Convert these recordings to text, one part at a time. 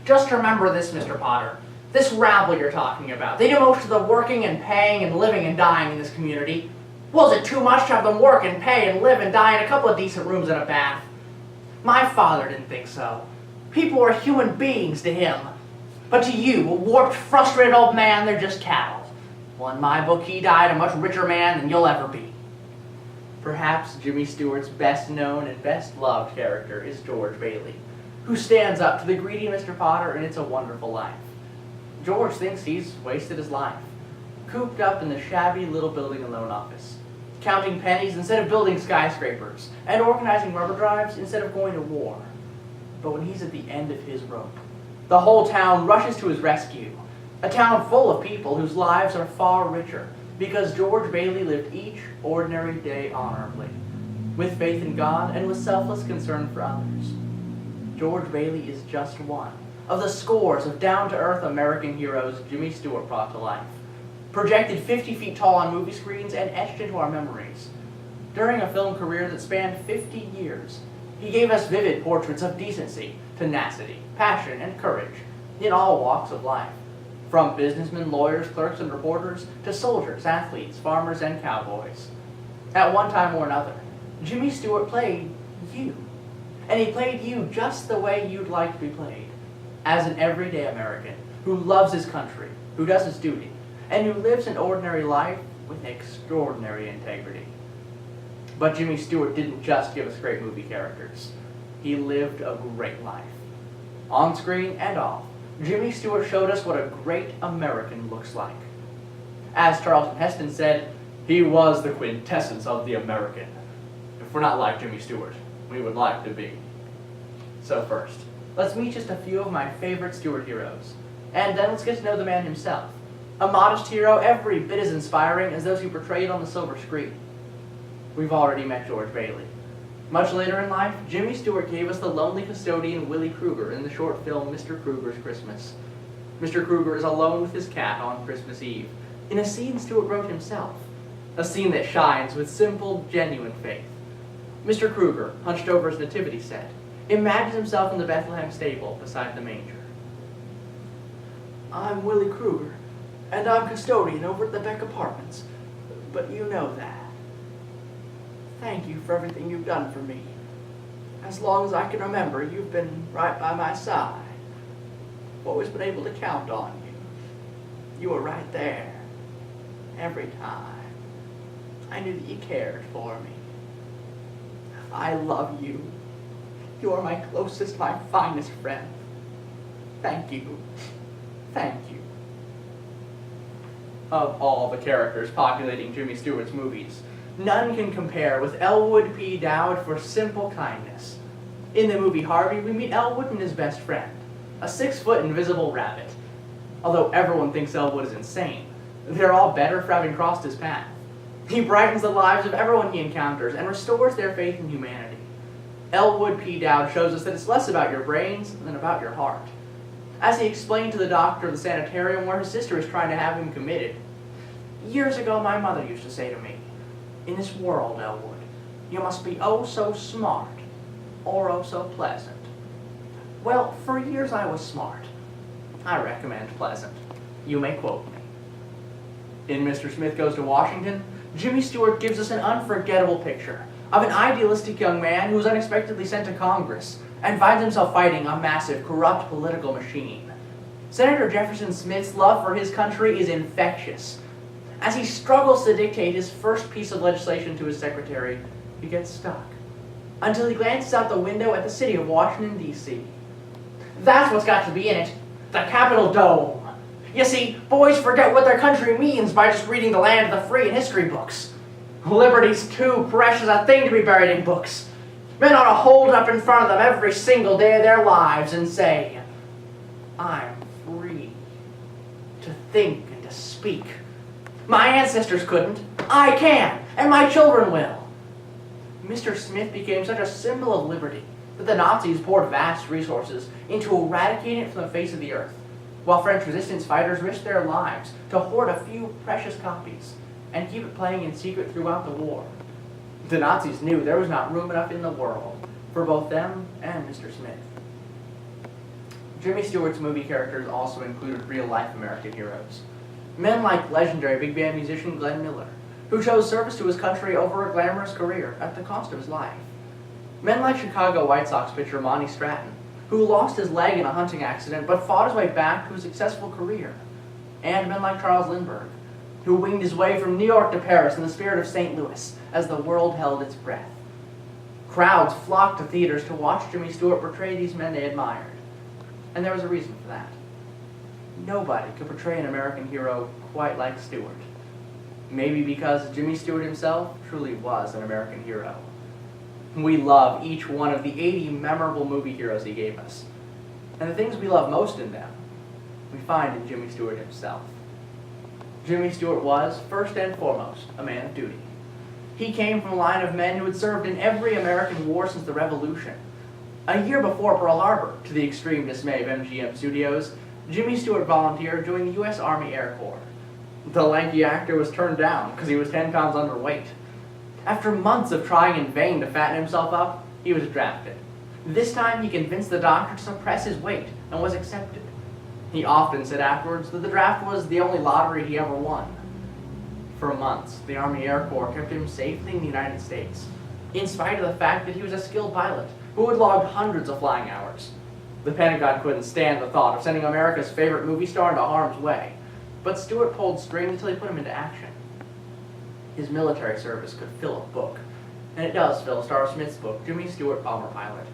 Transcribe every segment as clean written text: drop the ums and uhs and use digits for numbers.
Just remember this, Mr. Potter. This rabble you're talking about, they do most of the working and paying and living and dying in this community. Was it too much to have them work and pay and live and die in a couple of decent rooms and a bath? My father didn't think so. People were human beings to him. But to you, a warped, frustrated old man, they're just cattle. Well, in my book, he died a much richer man than you'll ever be. Perhaps Jimmy Stewart's best known and best loved character is George Bailey, who stands up to the greedy Mr. Potter in It's a Wonderful Life. George thinks he's wasted his life, cooped up in the shabby little building and loan office, counting pennies instead of building skyscrapers, and organizing rubber drives instead of going to war. But when he's at the end of his rope, the whole town rushes to his rescue, a town full of people whose lives are far richer because George Bailey lived each ordinary day honorably, with faith in God and with selfless concern for others. George Bailey is just one of the scores of down-to-earth American heroes Jimmy Stewart brought to life, projected 50 feet tall on movie screens and etched into our memories. During a film career that spanned 50 years, he gave us vivid portraits of decency, tenacity, passion, and courage in all walks of life, from businessmen, lawyers, clerks, and reporters to soldiers, athletes, farmers, and cowboys. At one time or another, Jimmy Stewart played you, and he played you just the way you'd like to be played, as an everyday American who loves his country, who does his duty, and who lives an ordinary life with extraordinary integrity. But Jimmy Stewart didn't just give us great movie characters. He lived a great life. On screen and off, Jimmy Stewart showed us what a great American looks like. As Charlton Heston said, he was the quintessence of the American. If we're not like Jimmy Stewart, we would like to be. So first, let's meet just a few of my favorite Stewart heroes, and then let's get to know the man himself. A modest hero every bit as inspiring as those he portrayed on the silver screen. We've already met George Bailey. Much later in life, Jimmy Stewart gave us the lonely custodian Willie Krueger in the short film Mr. Krueger's Christmas. Mr. Krueger is alone with his cat on Christmas Eve, in a scene Stewart wrote himself, a scene that shines with simple, genuine faith. Mr. Krueger, hunched over his nativity set, imagines himself in the Bethlehem stable beside the manger. I'm Willie Krueger, and I'm custodian over at the Beck Apartments, but you know that. Thank you for everything you've done for me. As long as I can remember, you've been right by my side. I've always been able to count on you. You were right there, every time. I knew that you cared for me. I love you. You are my closest, my finest friend. Thank you. Thank you. Of all the characters populating Jimmy Stewart's movies, none can compare with Elwood P. Dowd for simple kindness. In the movie Harvey, we meet Elwood and his best friend, a 6-foot invisible rabbit. Although everyone thinks Elwood is insane, they're all better for having crossed his path. He brightens the lives of everyone he encounters and restores their faith in humanity. Elwood P. Dowd shows us that it's less about your brains than about your heart. As he explained to the doctor of the sanitarium where his sister is trying to have him committed, years ago my mother used to say to me, in this world, Elwood, you must be oh so smart, or oh so pleasant. Well, for years I was smart. I recommend pleasant. You may quote me. In Mr. Smith Goes to Washington, Jimmy Stewart gives us an unforgettable picture of an idealistic young man who is unexpectedly sent to Congress and finds himself fighting a massive, corrupt political machine. Senator Jefferson Smith's love for his country is infectious. As he struggles to dictate his first piece of legislation to his secretary, he gets stuck, until he glances out the window at the city of Washington, D.C. That's what's got to be in it, the Capitol Dome. You see, boys forget what their country means by just reading the land of the free in history books. Liberty's too precious a thing to be buried in books. Men ought to hold it up in front of them every single day of their lives and say, I'm free to think and to speak. My ancestors couldn't. I can, and my children will. Mr. Smith became such a symbol of liberty that the Nazis poured vast resources into eradicating it from the face of the earth, while French resistance fighters risked their lives to hoard a few precious copies and keep it playing in secret throughout the war. The Nazis knew there was not room enough in the world for both them and Mr. Smith. Jimmy Stewart's movie characters also included real-life American heroes. Men like legendary big band musician Glenn Miller, who chose service to his country over a glamorous career at the cost of his life. Men like Chicago White Sox pitcher Monty Stratton, who lost his leg in a hunting accident but fought his way back to a successful career. And men like Charles Lindbergh, who winged his way from New York to Paris in the spirit of St. Louis as the world held its breath. Crowds flocked to theaters to watch Jimmy Stewart portray these men they admired. And there was a reason for that. Nobody could portray an American hero quite like Stewart. Maybe because Jimmy Stewart himself truly was an American hero. We love each one of the 80 memorable movie heroes he gave us. And the things we love most in them, we find in Jimmy Stewart himself. Jimmy Stewart was, first and foremost, a man of duty. He came from a line of men who had served in every American war since the Revolution. A year before Pearl Harbor, to the extreme dismay of MGM Studios, Jimmy Stewart volunteered to join the U.S. Army Air Corps. The lanky actor was turned down because he was 10 pounds underweight. After months of trying in vain to fatten himself up, he was drafted. This time he convinced the doctor to suppress his weight and was accepted. He often said afterwards that the draft was the only lottery he ever won. For months, the Army Air Corps kept him safely in the United States, in spite of the fact that he was a skilled pilot who had logged hundreds of flying hours. The Pentagon couldn't stand the thought of sending America's favorite movie star into harm's way, but Stewart pulled strings until he put him into action. His military service could fill a book, and it does fill Star Smith's book, Jimmy Stewart, Bomber Pilot.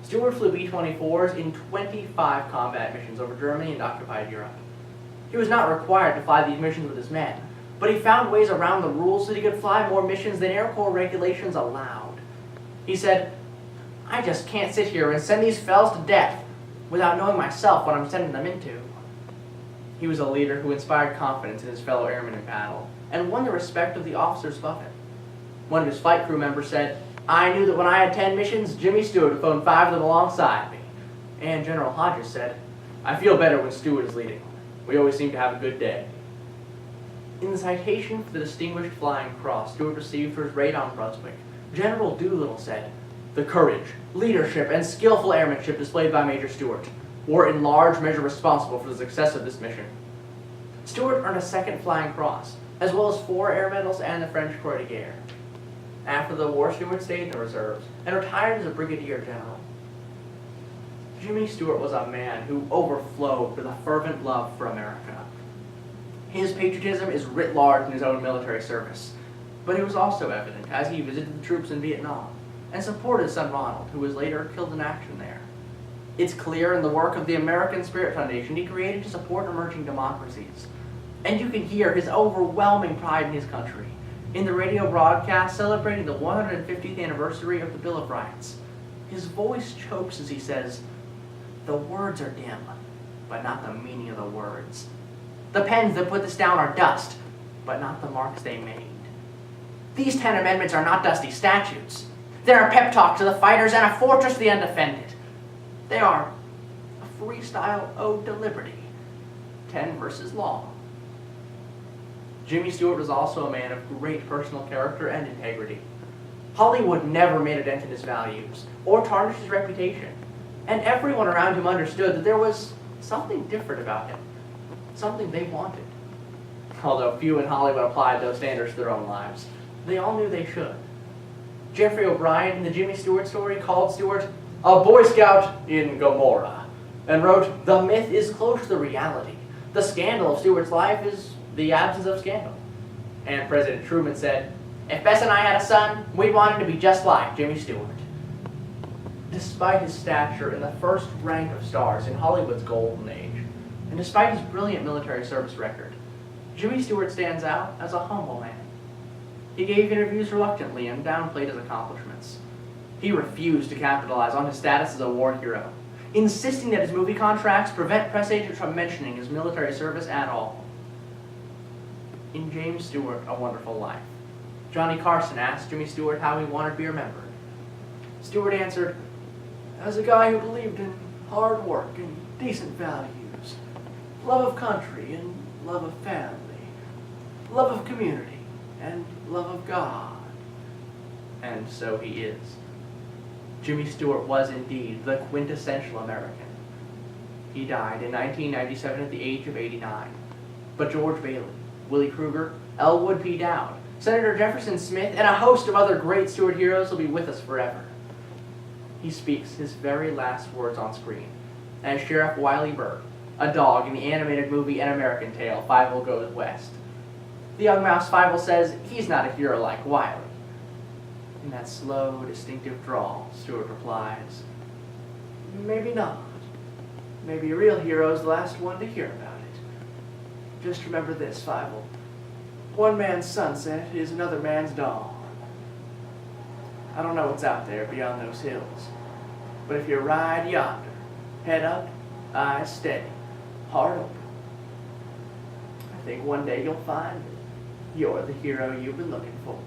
Stewart flew B-24s in 25 combat missions over Germany and occupied Europe. He was not required to fly these missions with his men, but he found ways around the rules so that he could fly more missions than Air Corps regulations allowed. He said, "I just can't sit here and send these fellas to death without knowing myself what I'm sending them into." He was a leader who inspired confidence in his fellow airmen in battle, and won the respect of the officers above him. One of his flight crew members said, "I knew that when I had 10 missions, Jimmy Stewart would phone 5 of them alongside me." And General Hodges said, "I feel better when Stewart is leading. We always seem to have a good day." In the citation for the Distinguished Flying Cross Stewart received for his raid on Brunswick, General Doolittle said, "The courage, leadership, and skillful airmanship displayed by Major Stewart were in large measure responsible for the success of this mission." Stewart earned a second Flying Cross, as well as 4 Air Medals and the French Croix de Guerre. After the war, Stewart stayed in the reserves and retired as a brigadier general. Jimmy Stewart was a man who overflowed with a fervent love for America. His patriotism is writ large in his own military service, but it was also evident as he visited the troops in Vietnam and supported his son Ronald, who was later killed in action there. It's clear in the work of the American Spirit Foundation he created to support emerging democracies. And you can hear his overwhelming pride in his country in the radio broadcast celebrating the 150th anniversary of the Bill of Rights. His voice chokes as he says, "The words are dim, but not the meaning of the words. The pens that put this down are dust, but not the marks they made. These 10 amendments are not dusty statutes. They're a pep talk to the fighters and a fortress to the undefended. They are a freestyle ode to liberty, 10 verses long." Jimmy Stewart was also a man of great personal character and integrity. Hollywood never made a dent in his values or tarnished his reputation, and everyone around him understood that there was something different about him, something they wanted. Although few in Hollywood applied those standards to their own lives, they all knew they should. Jeffrey O'Brien in the Jimmy Stewart story called Stewart a Boy Scout in Gomorrah, and wrote, "The myth is close to the reality. The scandal of Stewart's life is the absence of scandal." And President Truman said, "If Bess and I had a son, we'd want him to be just like Jimmy Stewart." Despite his stature in the first rank of stars in Hollywood's golden age, and despite his brilliant military service record, Jimmy Stewart stands out as a humble man. He gave interviews reluctantly and downplayed his accomplishments. He refused to capitalize on his status as a war hero, insisting that his movie contracts prevent press agents from mentioning his military service at all. In James Stewart, A Wonderful Life, Johnny Carson asked Jimmy Stewart how he wanted to be remembered. Stewart answered, "As a guy who believed in hard work and decent values, love of country and love of family, love of community and love of God." And so he is. Jimmy Stewart was indeed the quintessential American. He died in 1997 at the age of 89. But George Bailey, Willie Kruger, Elwood P. Dowd, Senator Jefferson Smith, and a host of other great Stewart heroes will be with us forever. He speaks his very last words on screen as Sheriff Wiley Burke, a dog in the animated movie An American Tail, Fievel Goes West. The young mouse Fievel says he's not a hero like Wiley. In that slow, distinctive drawl, Stewart replies, "Maybe not. Maybe a real hero's the last one to hear about it. Just remember this, Fievel. One man's sunset is another man's dawn. I don't know what's out there beyond those hills, but if you ride yonder, head up, eyes steady, heart open, I think one day you'll find that you're the hero you've been looking for."